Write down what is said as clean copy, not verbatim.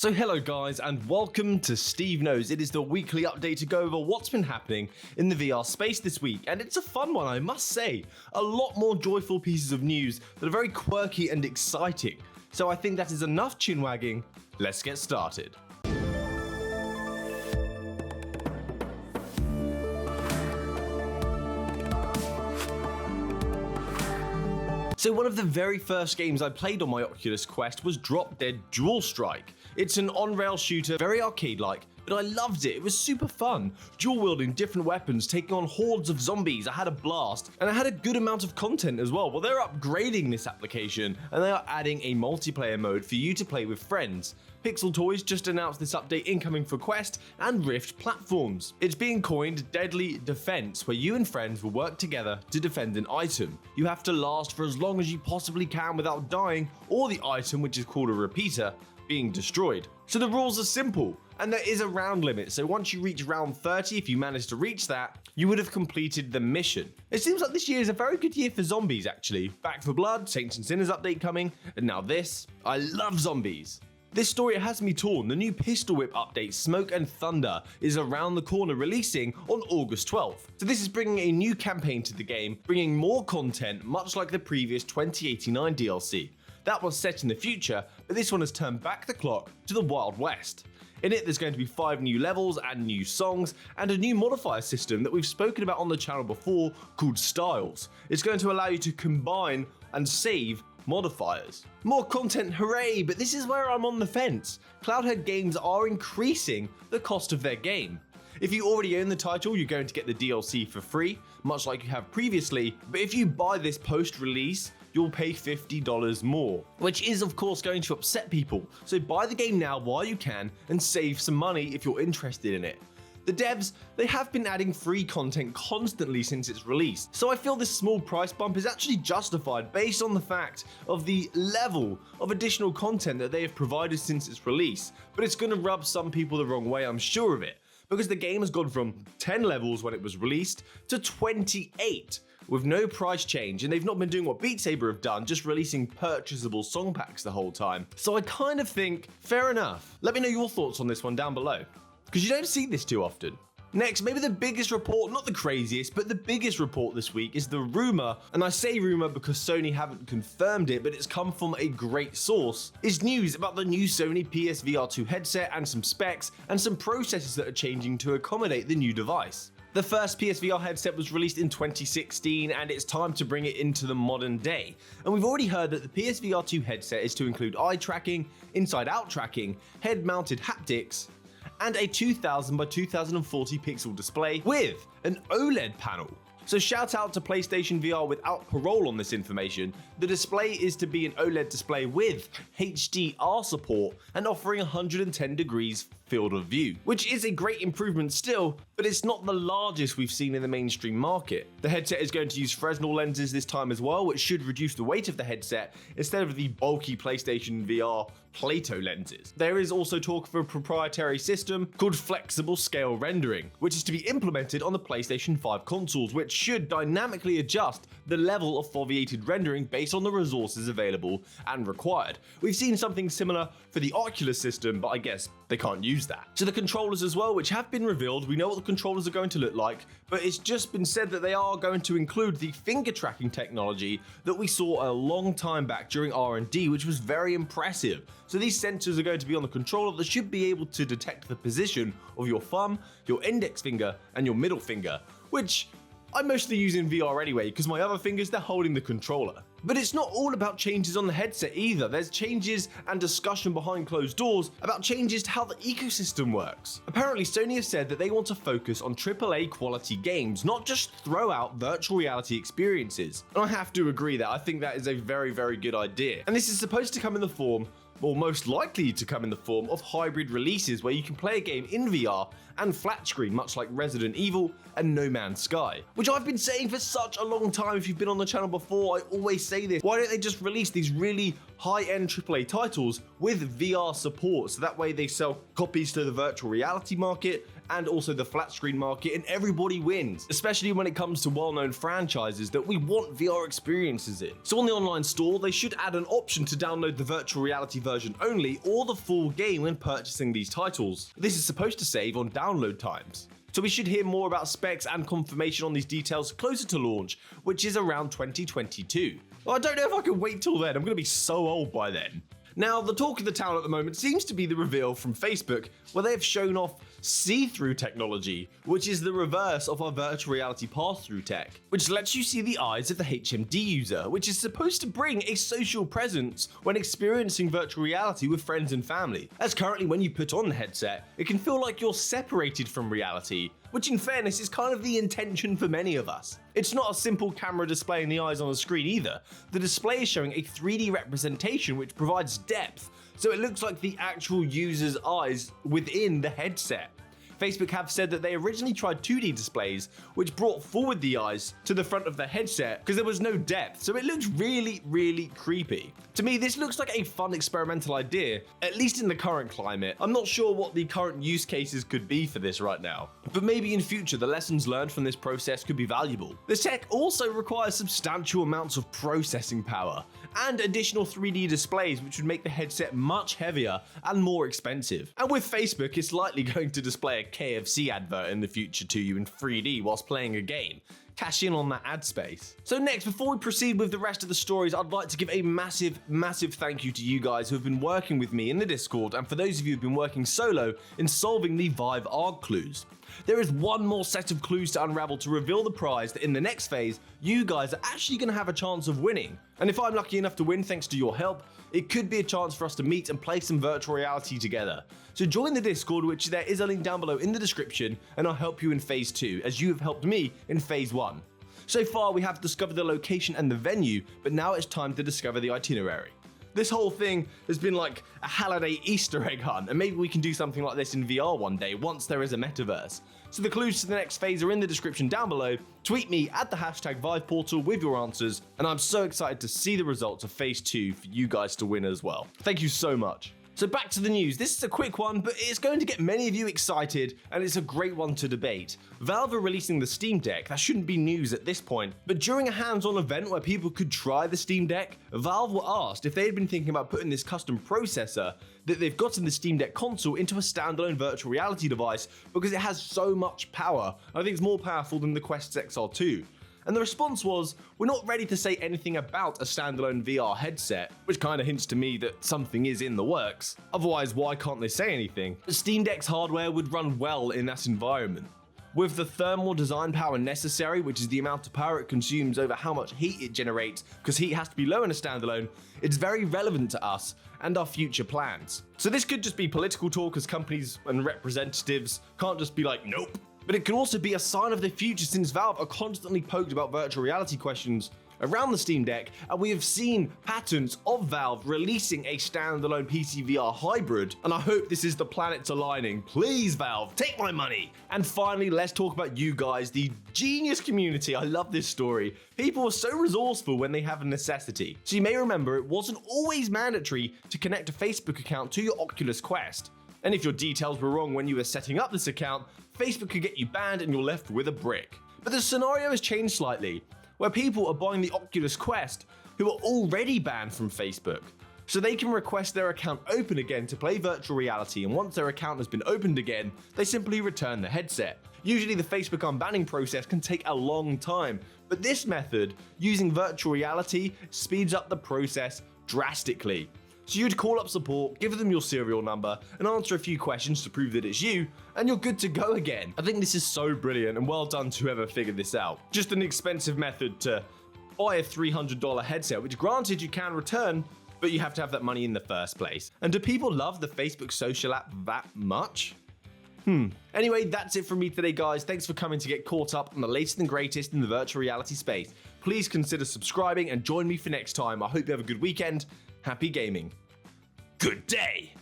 So hello guys and welcome to SteveKnows. It is the weekly update to go over what's been happening in the VR space this week, and it's a fun one, I must say. A lot more joyful pieces of news that are very quirky and exciting. So I think that is enough chin wagging. Let's get started. So one of the very first games I played on my Oculus Quest was Drop Dead Dual Strike. It's an on-rail shooter, very arcade-like, but I loved it. It was super fun. Dual-wielding different weapons, taking on hordes of zombies. I had a blast, and I had a good amount of content as well. Well, they're upgrading this application, and they are adding a multiplayer mode for you to play with friends. Pixel Toys just announced this update incoming for Quest and Rift platforms. It's being coined Deadly Defense, where you and friends will work together to defend an item. You have to last for as long as you possibly can without dying, or the item, which is called a repeater, being destroyed. So the rules are simple, and there is a round limit, so once you reach round 30, if you manage to reach that, you would have completed the mission. It seems like this year is a very good year for zombies actually. Back 4 Blood, Saints and Sinners update coming, and now this. I love zombies. This story has me torn. The new pistolwhip update, Smoke and Thunder, is around the corner, releasing on August 12th. So this is bringing a new campaign to the game, bringing more content, much like the previous 2089 DLC. That was set in the future, but this one has turned back the clock to the Wild West. In it, there's going to be 5 new levels and new songs, and a new modifier system that we've spoken about on the channel before called Styles. It's going to allow you to combine and save modifiers. More content, hooray, but this is where I'm on the fence. Cloudhead Games are increasing the cost of their game. If you already own the title, you're going to get the DLC for free, much like you have previously, but if you buy this post-release, you'll pay $50 more, which is of course going to upset people. So buy the game now while you can and save some money if you're interested in it. The devs, they have been adding free content constantly since its release, so I feel this small price bump is actually justified based on the fact of the level of additional content that they have provided since its release, but it's going to rub some people the wrong way, I'm sure of it, because the game has gone from 10 levels when it was released to 28 with no price change, and they've not been doing what Beat Saber have done, just releasing purchasable song packs the whole time. So I kind of think, fair enough. Let me know your thoughts on this one down below, because you don't see this too often. Next, maybe the biggest report, not the craziest, but the biggest report this week is the rumor, and I say rumor because Sony haven't confirmed it, but it's come from a great source, is news about the new Sony PSVR 2 headset and some specs and some processors that are changing to accommodate the new device. The first PSVR headset was released in 2016, and it's time to bring it into the modern day. And we've already heard that the PSVR 2 headset is to include eye tracking, inside-out tracking, head-mounted haptics, and a 2000 by 2040 pixel display with an OLED panel. So shout out to PlayStation VR without parole on this information. The display is to be an OLED display with HDR support and offering 110 degrees field of view, which is a great improvement still, but it's not the largest we've seen in the mainstream market. The headset is going to use Fresnel lenses this time as well, which should reduce the weight of the headset instead of the bulky PlayStation VR Plato lenses. There is also talk of a proprietary system called Flexible Scale Rendering, which is to be implemented on the PlayStation 5 consoles, which should dynamically adjust the level of foveated rendering based on the resources available and required. We've seen something similar for the Oculus system, but I guess they can't use that. So the controllers as well, which have been revealed, we know what the controllers are going to look like, but it's just been said that they are going to include the finger tracking technology that we saw a long time back during R&D, which was very impressive. So these sensors are going to be on the controller that should be able to detect the position of your thumb, your index finger, and your middle finger, which I mostly use in VR anyway, because my other fingers, they're holding the controller. But it's not all about changes on the headset either. There's changes and discussion behind closed doors about changes to how the ecosystem works. Apparently, Sony has said that they want to focus on AAA quality games, not just throw out virtual reality experiences. And I have to agree that I think that is a very, very good idea. And this is supposed to come in the form, or most likely to come in the form, of hybrid releases where you can play a game in VR and flat screen, much like Resident Evil and No Man's Sky, which I've been saying for such a long time. If you've been on the channel before, I always say this. Why don't they just release these really high-end AAA titles with VR support, so that way they sell copies to the virtual reality market and also the flat screen market, and everybody wins, especially when it comes to well-known franchises that we want VR experiences in. So on the online store, they should add an option to download the virtual reality version only or the full game when purchasing these titles. This is supposed to save on download times. So we should hear more about specs and confirmation on these details closer to launch, which is around 2022. Well, I don't know if I can wait till then, I'm going to be so old by then. Now, the talk of the town at the moment seems to be the reveal from Facebook, where they have shown off see-through technology, which is the reverse of our virtual reality pass-through tech, which lets you see the eyes of the HMD user, which is supposed to bring a social presence when experiencing virtual reality with friends and family. As currently when you put on the headset, it can feel like you're separated from reality, which in fairness is kind of the intention for many of us. It's not a simple camera displaying the eyes on the screen either. The display is showing a 3D representation which provides depth, so it looks like the actual user's eyes within the headset. Facebook have said that they originally tried 2D displays, which brought forward the eyes to the front of the headset because there was no depth, so it looks really creepy. To me, this looks like a fun experimental idea, at least in the current climate. I'm not sure what the current use cases could be for this right now, but maybe in future the lessons learned from this process could be valuable. The tech also requires substantial amounts of processing power and additional 3D displays, which would make the headset much heavier and more expensive. And with Facebook, it's likely going to display a KFC advert in the future to you in 3D whilst playing a game. Cash in on that ad space. So next, before we proceed with the rest of the stories, I'd like to give a massive thank you to you guys who have been working with me in the Discord, and for those of you who've been working solo in solving the VIVE ARG clues. There is one more set of clues to unravel to reveal the prize that in the next phase, you guys are actually going to have a chance of winning. And if I'm lucky enough to win thanks to your help, it could be a chance for us to meet and play some virtual reality together. So join the Discord, which there is a link down below in the description, and I'll help you in phase 2, as you have helped me in phase 1. So far we have discovered the location and the venue, but now it's time to discover the itinerary. This whole thing has been like a Halliday Easter egg hunt, and maybe we can do something like this in VR one day once there is a metaverse. So the clues to the next phase are in the description down below. Tweet me at the hashtag VivePortal with your answers, and I'm so excited to see the results of phase 2 for you guys to win as well. Thank you so much. So back to the news. This is a quick one, but it's going to get many of you excited, and it's a great one to debate. Valve are releasing the Steam Deck. That shouldn't be news at this point, but during a hands-on event where people could try the Steam Deck, Valve were asked if they had been thinking about putting this custom processor that they've got in the Steam Deck console into a standalone virtual reality device because it has so much power. I think it's more powerful than the Quest XR2. And the response was, we're not ready to say anything about a standalone VR headset, which kind of hints to me that something is in the works. Otherwise, why can't they say anything? The Steam Deck's hardware would run well in that environment. With the thermal design power necessary, which is the amount of power it consumes over how much heat it generates, because heat has to be low in a standalone, it's very relevant to us and our future plans. So this could just be political talk, as companies and representatives can't just be like, nope. But it could also be a sign of the future, since Valve are constantly poked about virtual reality questions around the Steam Deck, and we have seen patterns of Valve releasing a standalone PSVR hybrid, and I hope this is the planets aligning. Please, Valve, take my money. And finally, let's talk about you guys, the genius community. I love this story. People are so resourceful when they have a necessity. So you may remember it wasn't always mandatory to connect a Facebook account to your Oculus Quest. And if your details were wrong when you were setting up this account, Facebook could get you banned and you're left with a brick. But the scenario has changed slightly, where people are buying the Oculus Quest who are already banned from Facebook. So they can request their account open again to play virtual reality, and once their account has been opened again, they simply return the headset. Usually the Facebook unbanning process can take a long time, but this method, using virtual reality, speeds up the process drastically. So you'd call up support, give them your serial number, and answer a few questions to prove that it's you, and you're good to go again. I think this is so brilliant, and well done to whoever figured this out. Just an expensive method to buy a $300 headset, which granted you can return, but you have to have that money in the first place. And do people love the Facebook social app that much? Anyway, that's it from me today, guys. Thanks for coming to get caught up on the latest and greatest in the virtual reality space. Please consider subscribing and join me for next time. I hope you have a good weekend. Happy gaming. Good day.